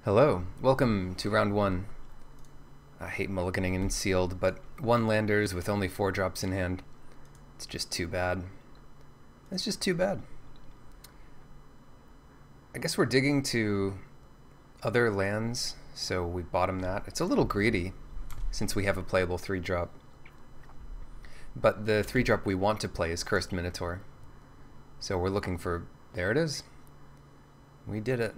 Hello, welcome to round one. I hate mulliganing in sealed, but one landers with only 4 drops in hand. It's just too bad. It's just too bad. I guess we're digging to other lands, so we bottom that. It's a little greedy, since we have a playable 3-drop. But the 3-drop we want to play is Cursed Minotaur. So we're looking for... there it is. We did it.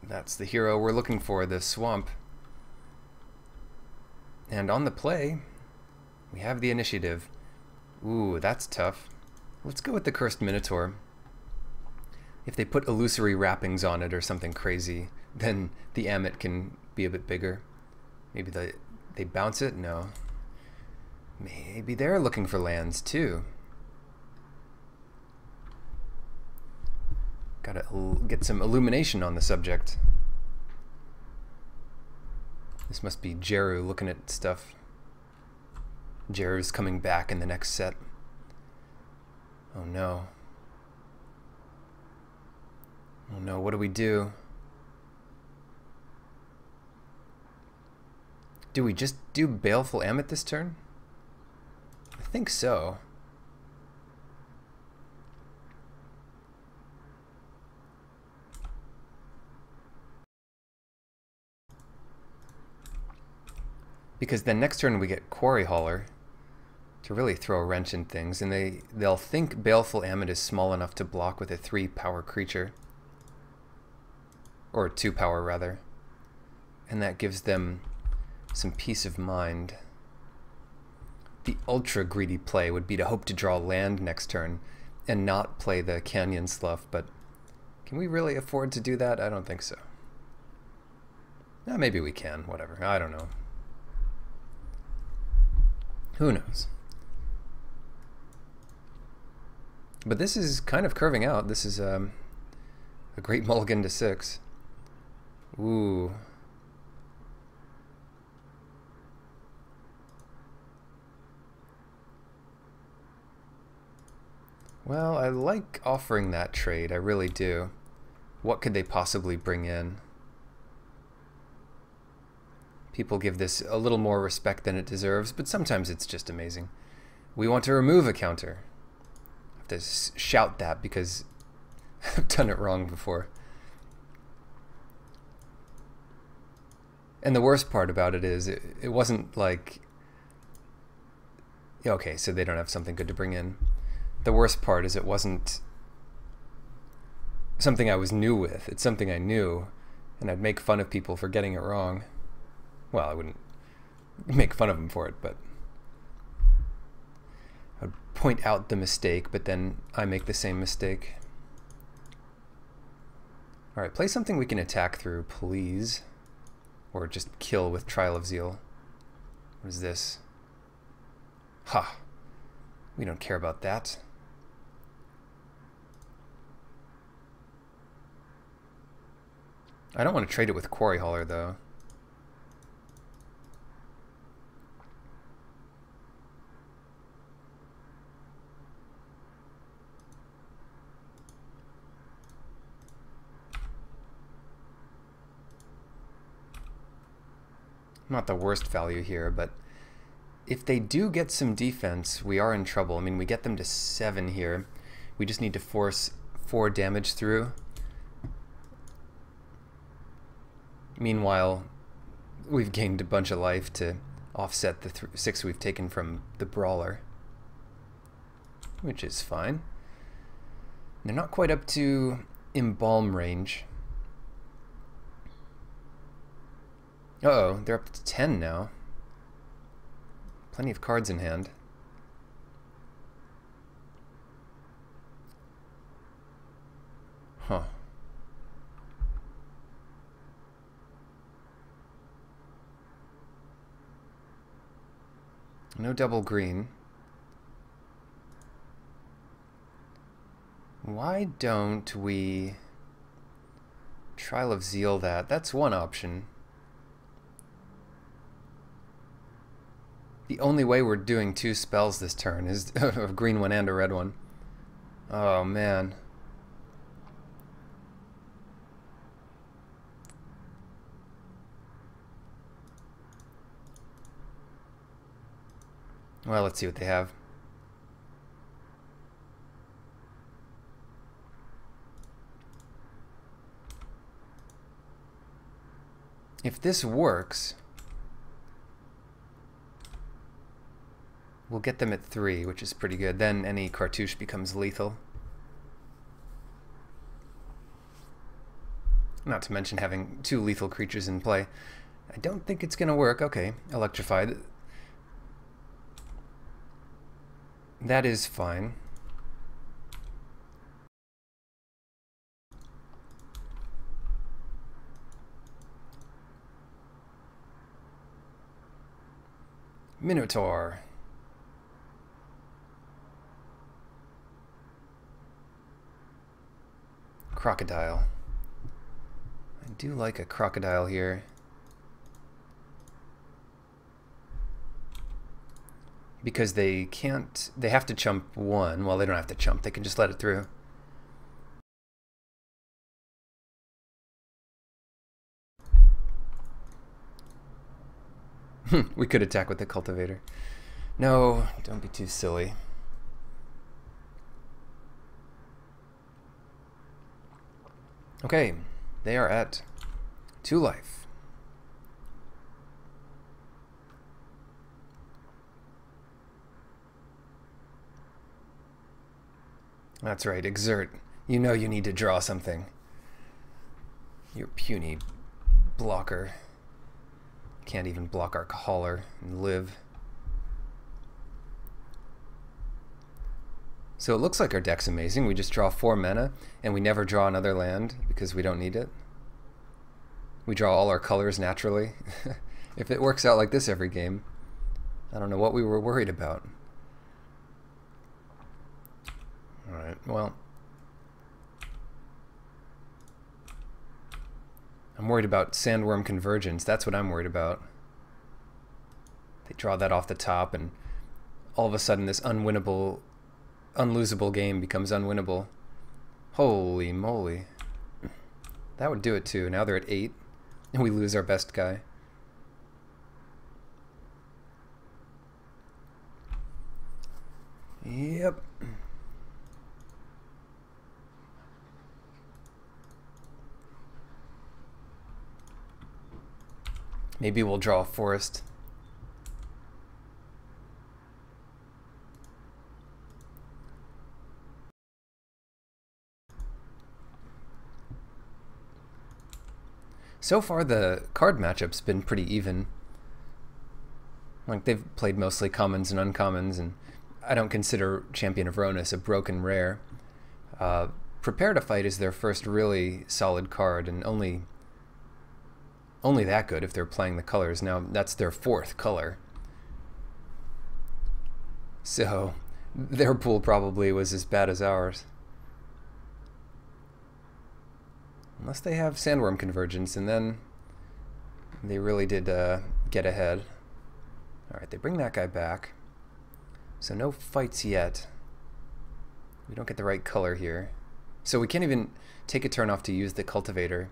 That's the hero we're looking for, the swamp. And on the play, we have the initiative. Ooh, that's tough. Let's go with the Cursed Minotaur. If they put illusory wrappings on it or something crazy, then the Amit can be a bit bigger. Maybe they bounce it? No. Maybe they're looking for lands too. Gotta get some illumination on the subject. This must be Jeru looking at stuff. Jeru's coming back in the next set. Oh no. Oh no, what do we do? Do we just do Baleful Amit this turn? I think so. Because then next turn we get Quarry Hauler to really throw a wrench in things, and they'll think Baleful Amit is small enough to block with a 3-power creature. Or 2-power rather. And that gives them some peace of mind. The ultra greedy play would be to hope to draw land next turn and not play the Canyon Slough, but can we really afford to do that? I don't think so. Maybe we can, whatever. I don't know. Who knows? But this is kind of curving out. This is a great mulligan to 6. Ooh. Well, I like offering that trade. I really do. What could they possibly bring in? People give this a little more respect than it deserves, but sometimes it's just amazing. We want to remove a counter. I have to shout that because I've done it wrong before. And the worst part about it is it wasn't like... okay, so they don't have something good to bring in. The worst part is it wasn't something I was new with. It's something I knew, and I'd make fun of people for getting it wrong. Well, I wouldn't make fun of them for it, but I would point out the mistake, but then I make the same mistake. Alright, play something we can attack through, please. Or just kill with Trial of Zeal. What is this? Ha! We don't care about that. I don't want to trade it with Quarry Hauler, though. Not the worst value here, but if they do get some defense, we are in trouble. I mean, we get them to 7 here. We just need to force 4 damage through. Meanwhile, we've gained a bunch of life to offset the 6 we've taken from the Brawler, which is fine. They're not quite up to Embalm range. Uh-oh, they're up to 10 now. Plenty of cards in hand. Huh. No double green. Why don't we Trial of Zeal that? That's one option. The only way we're doing 2 spells this turn is a green one and a red one. Oh man. Well, let's see what they have. If this works, we'll get them at 3, which is pretty good. Then any cartouche becomes lethal. Not to mention having 2 lethal creatures in play. I don't think it's going to work. Okay, electrified. That is fine. Minotaur. Crocodile. I do like a crocodile here. Because they have to chump 1. Well, they don't have to chump, they can just let it through. We could attack with the cultivator. No, don't be too silly. Okay, they are at 2 life. That's right, exert. You know you need to draw something. Your puny blocker. Can't even block our hauler and live. So it looks like our deck's amazing. We just draw 4 mana and we never draw another land because we don't need it. We draw all our colors naturally. If it works out like this every game, I don't know what we were worried about. Alright, well, I'm worried about Sandworm Convergence. That's what I'm worried about. They draw that off the top and all of a sudden this unlosable game becomes unwinnable. Holy moly. That would do it too. Now they're at 8 and we lose our best guy. Yep. Maybe we'll draw a forest. So far the card matchup's been pretty even. Like they've played mostly commons and uncommons, and I don't consider Champion of Ronus a broken rare. Prepare to Fight is their first really solid card, and only that good if they're playing the colors. Now that's their 4th color. So their pool probably was as bad as ours. Unless they have Sandworm Convergence, and then they really did get ahead. Alright, they bring that guy back. So no fights yet. We don't get the right color here. So we can't even take a turn off to use the cultivator.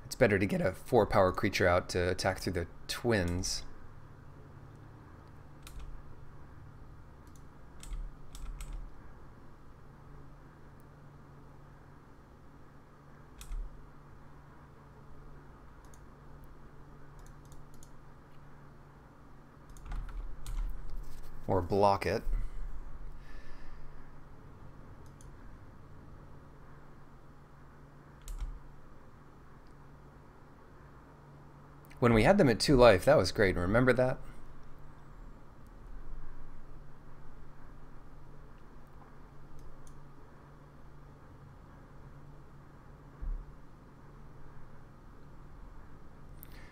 It's better to get a 4-power creature out to attack through the twins. Or block it. When we had them at 2 life, that was great. Remember that?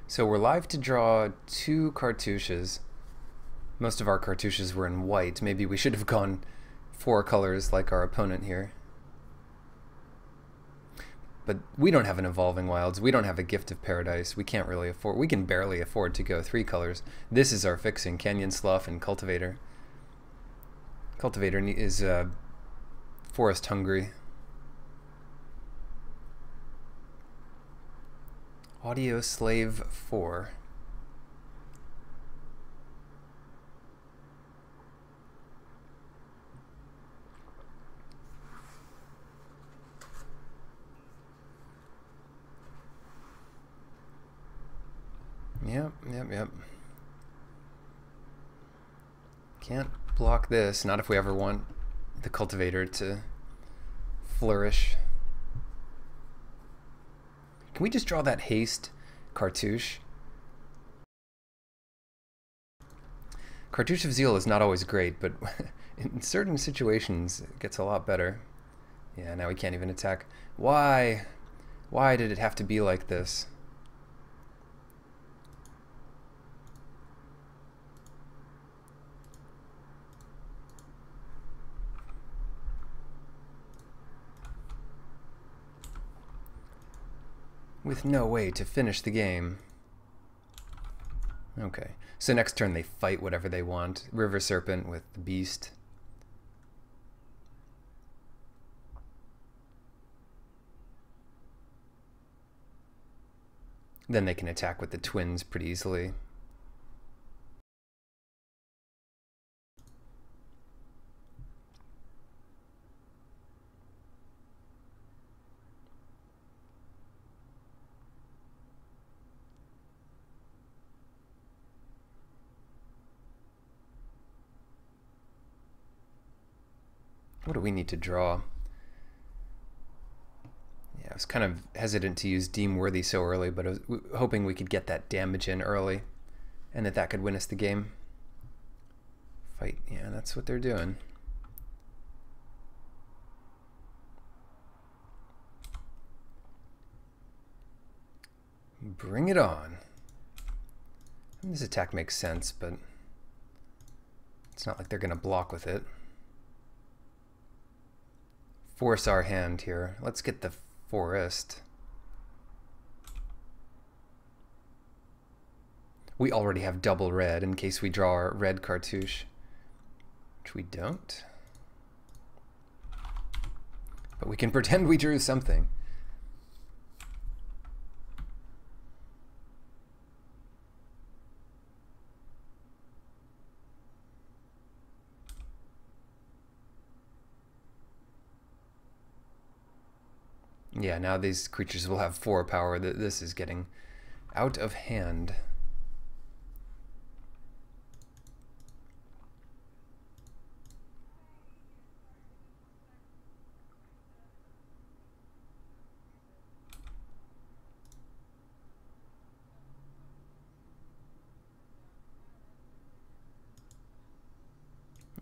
So we're live to draw 2 cartouches. Most of our cartouches were in white. Maybe we should have gone 4 colors like our opponent here. But we don't have an Evolving Wilds. We don't have a Gift of Paradise. We can't really afford... We can barely afford to go 3 colors. This is our fixing. Canyon Slough and Cultivator. Cultivator is forest hungry. Audio Slave 4. yep. Can't block this, not if we ever want the cultivator to flourish. Can we just draw that haste cartouche? Cartouche of Zeal is not always great, but in certain situations it gets a lot better. Yeah, now we can't even attack. Why? Why did it have to be like this? With no way to finish the game. Okay, so next turn they fight whatever they want. River Serpent with the Beast. Then they can attack with the Twins pretty easily. What do we need to draw? Yeah, I was kind of hesitant to use Deem Worthy so early, but I was hoping we could get that damage in early and that could win us the game. Fight, yeah, that's what they're doing. Bring it on. This attack makes sense, but it's not like they're going to block with it. Force our hand here. Let's get the forest. We already have double red in case we draw our red cartouche, which we don't. But we can pretend we drew something. Yeah, now these creatures will have 4 power. This is getting out of hand.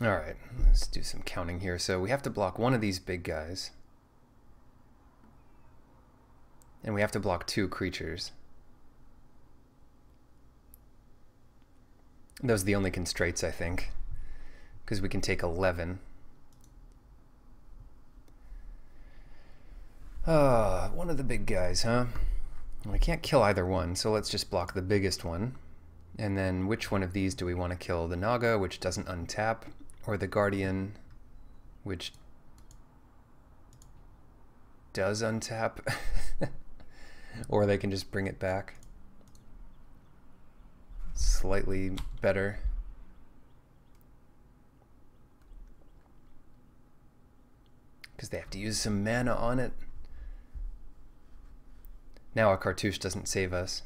All right, let's do some counting here. So we have to block one of these big guys. And we have to block 2 creatures. Those are the only constraints, I think, because we can take 11. One of the big guys, huh? Well, I can't kill either one, so let's just block the biggest one. And then which one of these do we want to kill? The Naga, which doesn't untap, or the Guardian, which does untap? Or they can just bring it back. Slightly better. Because they have to use some mana on it. Now a cartouche doesn't save us.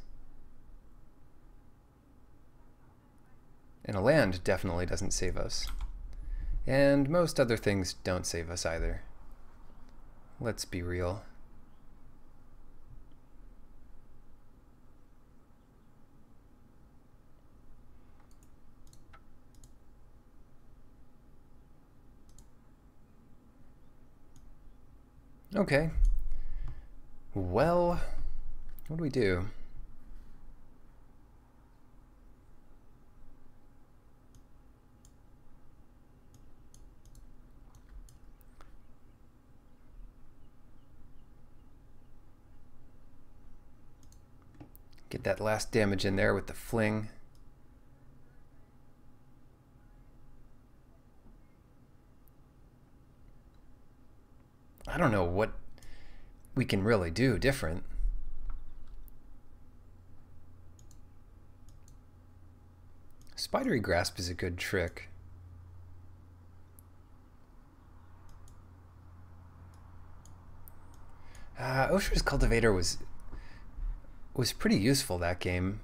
And a land definitely doesn't save us. And most other things don't save us either. Let's be real. Okay. Well, what do we do? Get that last damage in there with the fling. I don't know what we can really do different. Spidery Grasp is a good trick. Osher's Cultivator was pretty useful that game.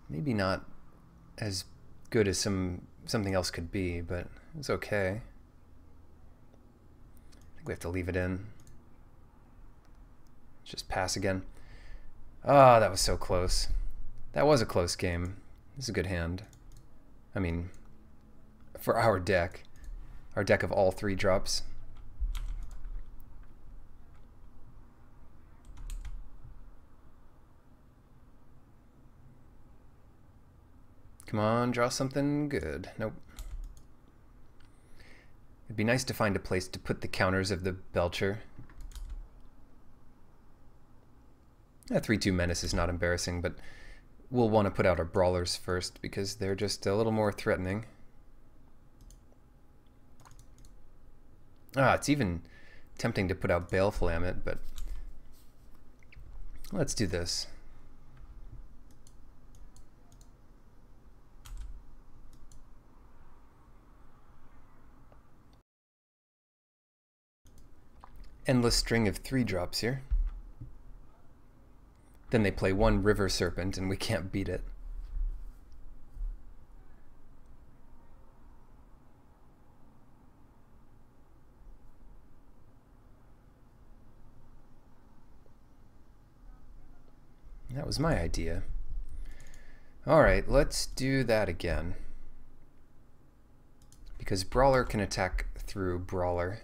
Maybe not as good as something else could be, but it's okay. I think we have to leave it in. Let's just pass again. Ah, that was so close. That was a close game. This is a good hand. I mean, for our deck of all 3 drops. Come on, draw something good. Nope. It'd be nice to find a place to put the counters of the Belcher. 3-2 Menace is not embarrassing, but we'll want to put out our Brawlers first because they're just a little more threatening. It's even tempting to put out Baleful Ammit, but let's do this. Endless string of 3 drops here. Then they play 1 River Serpent and we can't beat it. That was my idea. Alright, let's do that again. Because Brawler can attack through Brawler.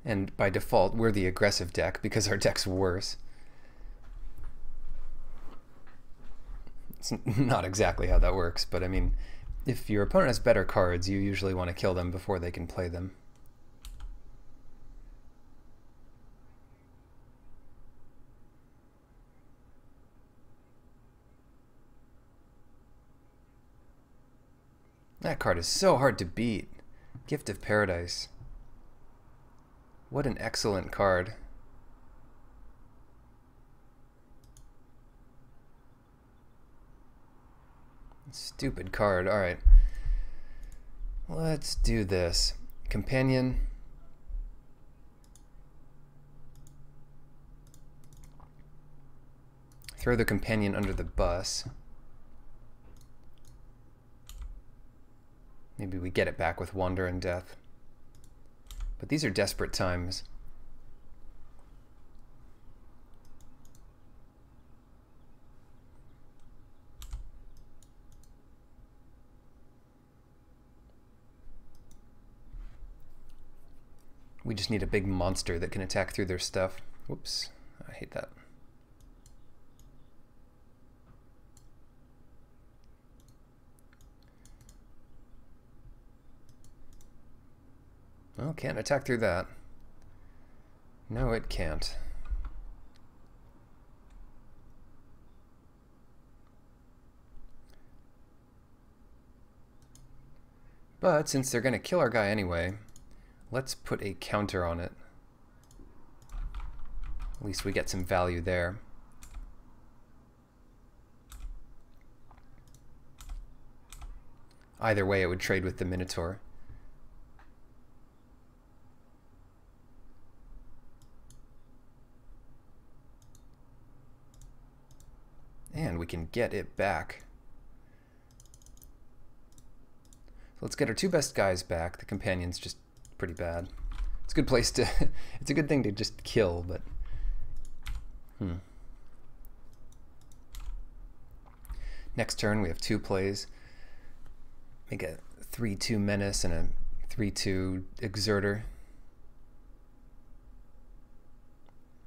And by default, we're the aggressive deck because our deck's worse. It's not exactly how that works, but I mean, if your opponent has better cards, you usually want to kill them before they can play them. That card is so hard to beat. Gift of Paradise. What an excellent card. Stupid card. Alright. Let's do this. Companion. Throw the companion under the bus. Maybe we get it back with Wander and Death. But these are desperate times. We just need a big monster that can attack through their stuff. Whoops, I hate that. Well, can't attack through that. No, it can't. But since they're going to kill our guy anyway, let's put a counter on it. At least we get some value there. Either way, it would trade with the Minotaur. And we can get it back. So let's get our 2 best guys back. The companion's just pretty bad. It's a good place to... it's a good thing to just kill, but... Next turn we have 2 plays. Make a 3-2 Menace and a 3-2 Exerter.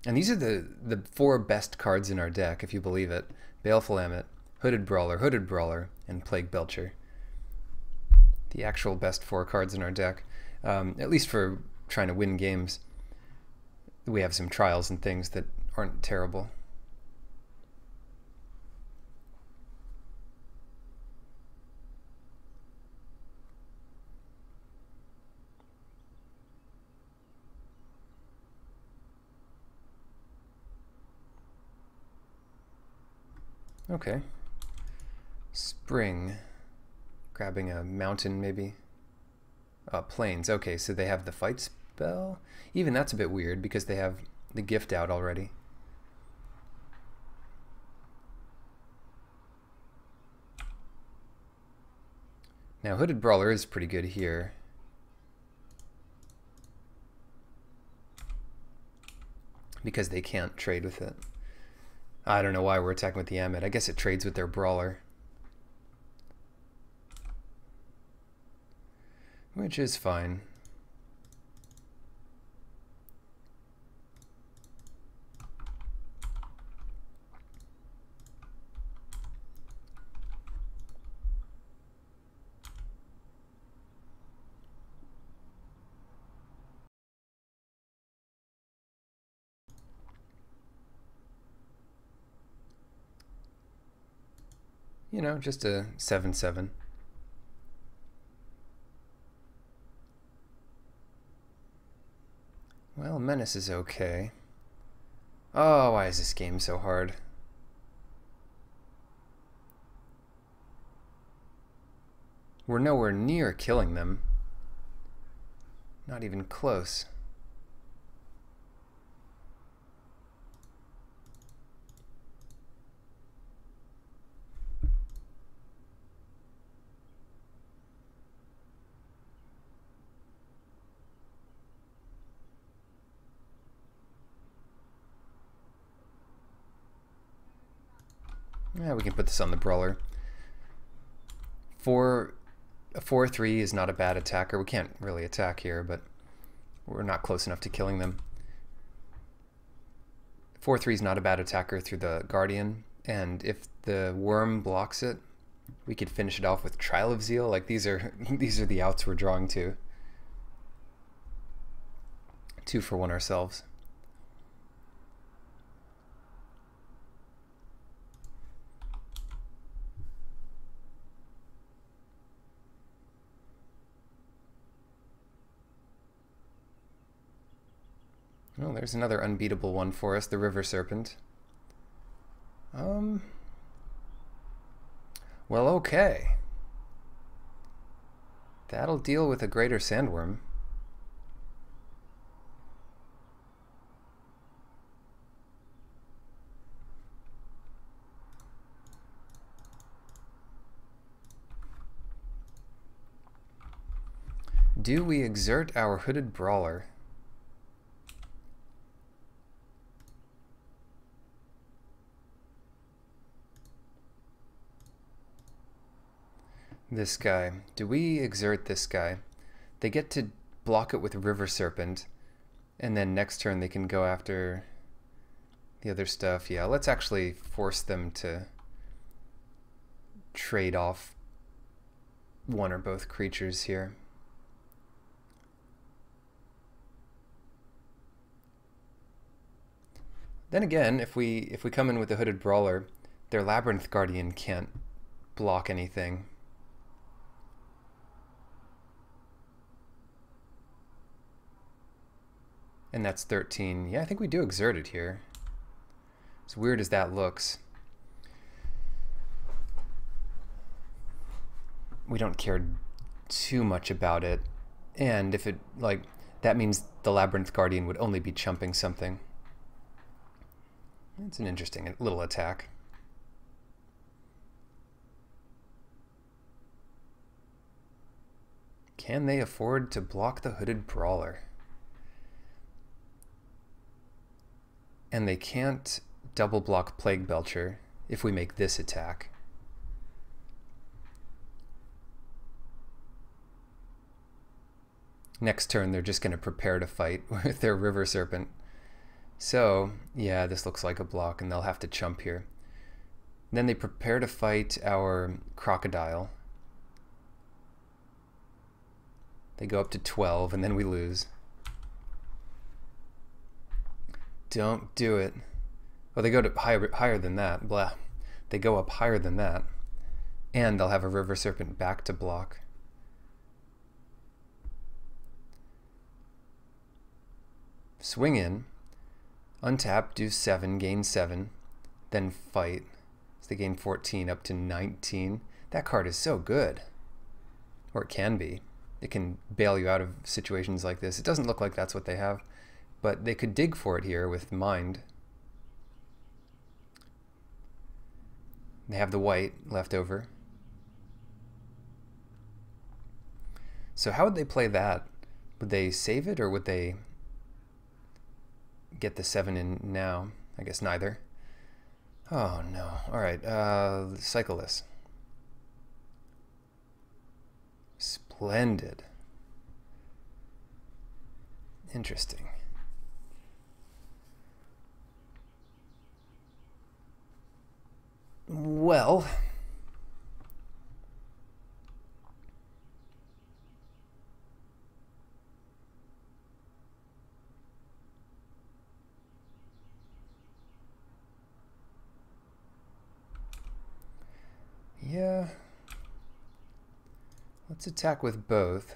And these are the 4 best cards in our deck, if you believe it. Baleful Ammit, Hooded Brawler, and Plague Belcher. The actual best 4 cards in our deck. At least for trying to win games. We have some trials and things that aren't terrible. Okay. Spring. Grabbing a mountain, maybe. Plains. Okay, so they have the fight spell. Even that's a bit weird because they have the gift out already. Now Hooded Brawler is pretty good here. Because they can't trade with it. I don't know why we're attacking with the Amit. I guess it trades with their Brawler. Which is fine. You know, just a 7/7. Well, Menace is okay. Oh, why is this game so hard? We're nowhere near killing them. Not even close. Yeah, we can put this on the Brawler. A 4/3 is not a bad attacker. We can't really attack here, but we're not close enough to killing them. 4/3 is not a bad attacker through the Guardian, and if the Worm blocks it, we could finish it off with Trial of Zeal. Like these are the outs we're drawing to. 2 for 1 ourselves. Oh, there's another unbeatable one for us, the River Serpent. Well, okay. That'll deal with a Greater Sandworm. Do we exert our Hooded Brawler? This guy. Do we exert this guy? They get to block it with River Serpent, and then next turn they can go after the other stuff. Yeah, let's actually force them to trade off one or both creatures here. Then again, if we come in with the Hooded Brawler, their Labyrinth Guardian can't block anything. And that's 13. Yeah, I think we do exert it here. As weird as that looks. We don't care too much about it. And if it, like, that means the Labyrinth Guardian would only be chumping something. It's an interesting little attack. Can they afford to block the Hooded Brawler? And they can't double block Plague Belcher if we make this attack. Next turn they're just going to prepare to fight with their River Serpent. So, yeah, this looks like a block and they'll have to chump here. Then they prepare to fight our Crocodile. They go up to 12 and then we lose. Don't do it. Oh, they go to higher than that. Blah. They go up higher than that. And they'll have a River Serpent back to block. Swing in. Untap, do 7, gain 7. Then fight. So they gain 14 up to 19. That card is so good. Or it can be. It can bail you out of situations like this. It doesn't look like that's what they have, but they could dig for it here with Mind. They have the white left over. So how would they play that? Would they save it, or would they get the 7 in now? I guess neither. Oh no. Alright, cycle this. Splendid. Interesting. Well, yeah, let's attack with both.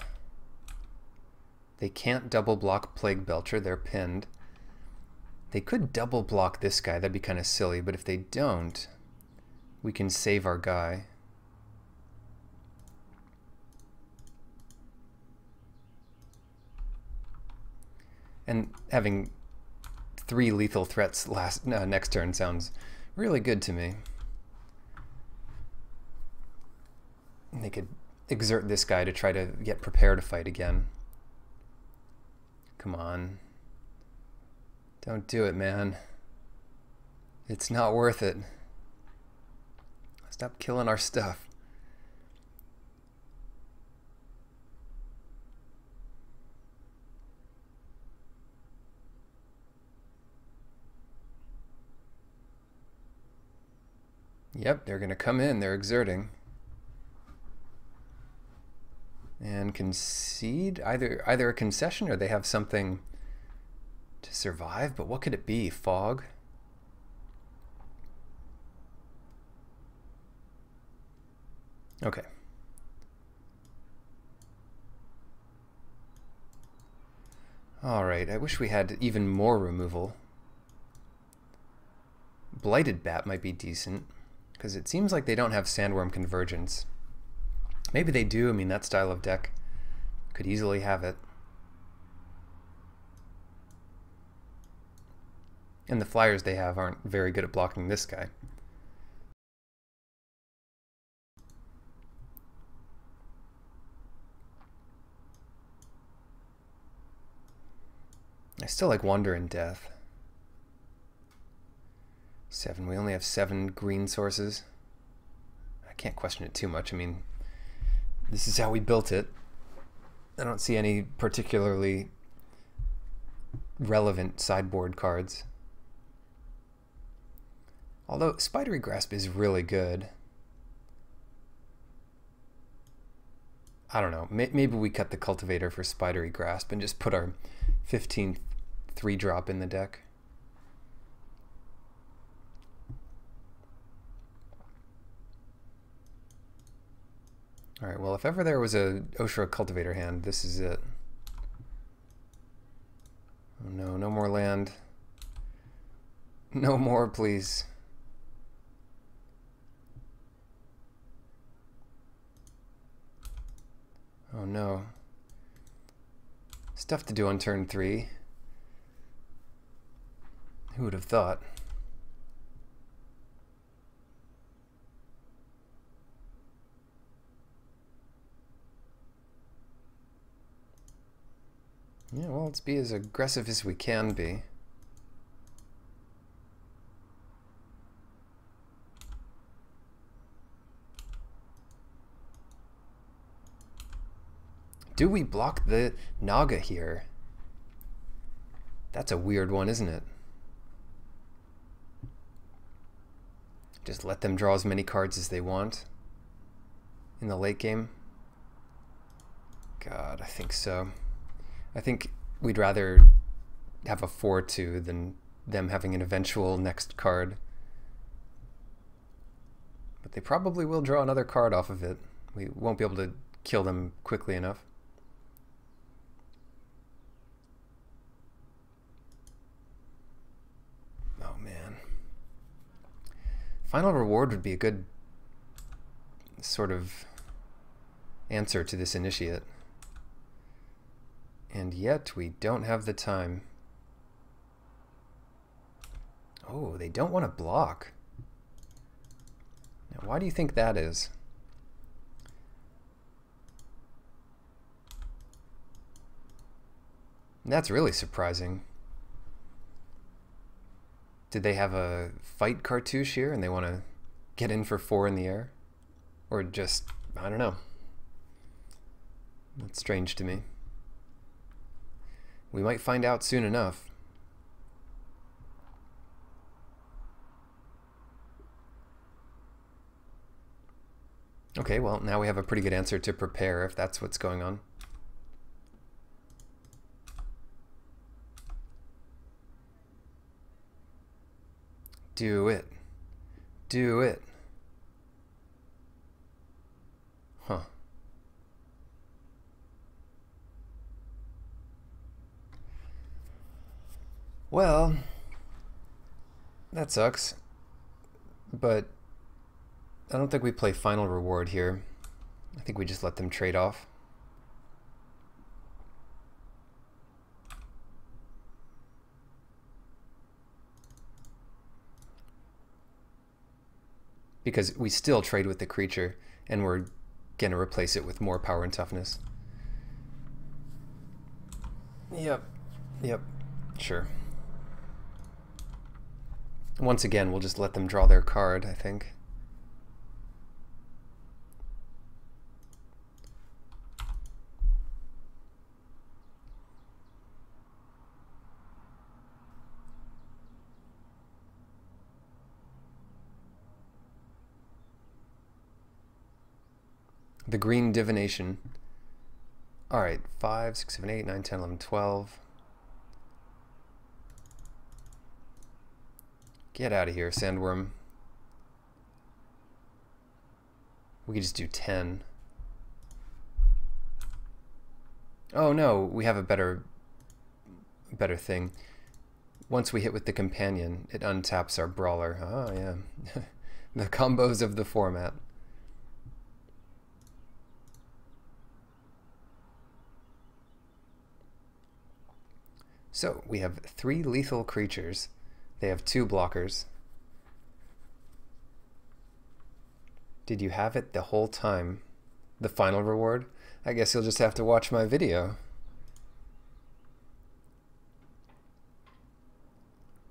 They can't double block Plague Belcher, they're pinned. They could double block this guy, that'd be kind of silly, but if they don't, we can save our guy. And having 3 lethal threats next turn sounds really good to me. They could exert this guy to try to get prepared to fight again. Come on. Don't do it, man. It's not worth it. Stop killing our stuff. Yep, they're gonna come in, they're exerting. And concede, either a concession or they have something to survive, but what could it be? Fog? Okay. Alright, I wish we had even more removal. Blighted Bat might be decent, because it seems like they don't have Sandworm Convergence. Maybe they do. I mean, that style of deck could easily have it. And the flyers they have aren't very good at blocking this guy. I still like Wonder and Death. 7. We only have 7 green sources. I can't question it too much. I mean, this is how we built it. I don't see any particularly relevant sideboard cards. Although Spidery Grasp is really good. I don't know. Maybe we cut the Cultivator for Spidery Grasp and just put our 15th 3-drop in the deck. Alright, well, if ever there was a Oshra Cultivator hand, this is it. Oh no, no more land. No more, please. Oh no. Stuff to do on turn 3. Who would have thought? Yeah, well, let's be as aggressive as we can be. Do we block the Naga here? That's a weird one, isn't it? Just let them draw as many cards as they want in the late game? God, I think so. I think we'd rather have a 4-2 than them having an eventual next card. But they probably will draw another card off of it. We won't be able to kill them quickly enough. Oh man. Final Reward would be a good sort of answer to this initiate. And yet we don't have the time. Oh, they don't want to block. Now, why do you think that is? That's really surprising. Did they have a fight cartouche here and they want to get in for 4 in the air? Or just, I don't know. That's strange to me. We might find out soon enough. Okay, well, now we have a pretty good answer to prepare if that's what's going on. Do it. Do it. Huh. Well, that sucks. But I don't think we play final reward here. I think we just let them trade off. Because we still trade with the creature, and we're going to replace it with more power and toughness. Yep. Yep. Sure. Once again, we'll just let them draw their card, I think. The green divination. Alright, 5, 6, 7, 8, 9, 10, 11, 12. Get out of here, sandworm. We could just do 10. Oh no, we have a better thing. Once we hit with the companion, it untaps our brawler. Oh yeah. The combos of the format. So we have 3 lethal creatures. They have 2 blockers. Did you have it the whole time? The final reward? I guess you'll just have to watch my video.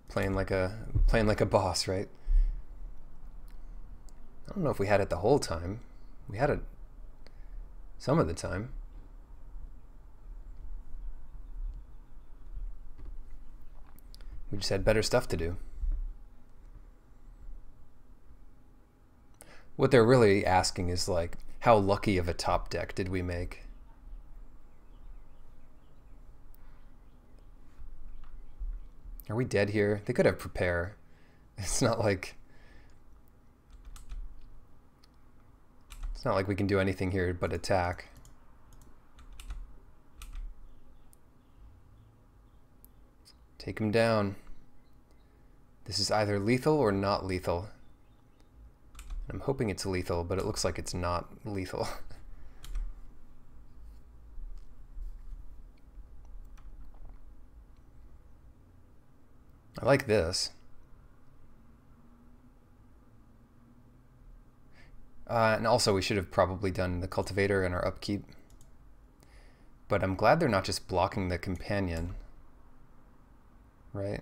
Playing like a boss, right? I don't know if we had it the whole time. We had it some of the time. We just had better stuff to do. What they're really asking is like, how lucky of a top deck did we make? Are we dead here? They could have prepare. It's not like we can do anything here but attack. Take him down. This is either lethal or not lethal. I'm hoping it's lethal, but it looks like it's not lethal. I like this. And also we should have probably done the cultivator in our upkeep. But I'm glad they're not just blocking the companion. Right?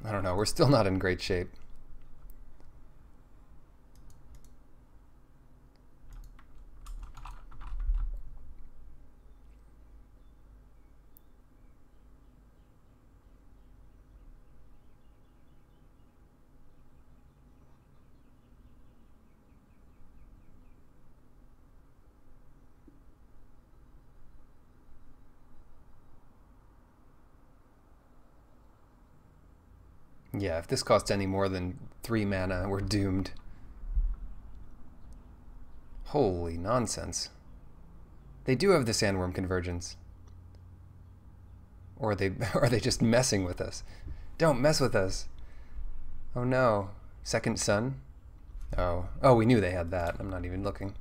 I don't know, we're still not in great shape. Yeah, if this costs any more than 3 mana, we're doomed. Holy nonsense. They do have the sandworm convergence. Or are they just messing with us? Don't mess with us. Oh no. Second sun? Oh. Oh, we knew they had that. I'm not even looking.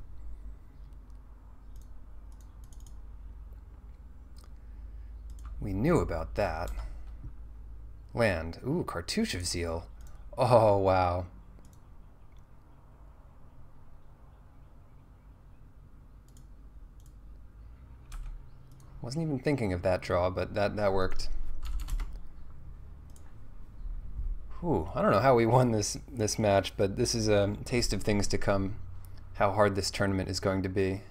We knew about that. Land. Ooh, Cartouche of Zeal. Oh, wow. Wasn't even thinking of that draw, but that worked. Ooh, I don't know how we won this match, but this is a taste of things to come, how hard this tournament is going to be.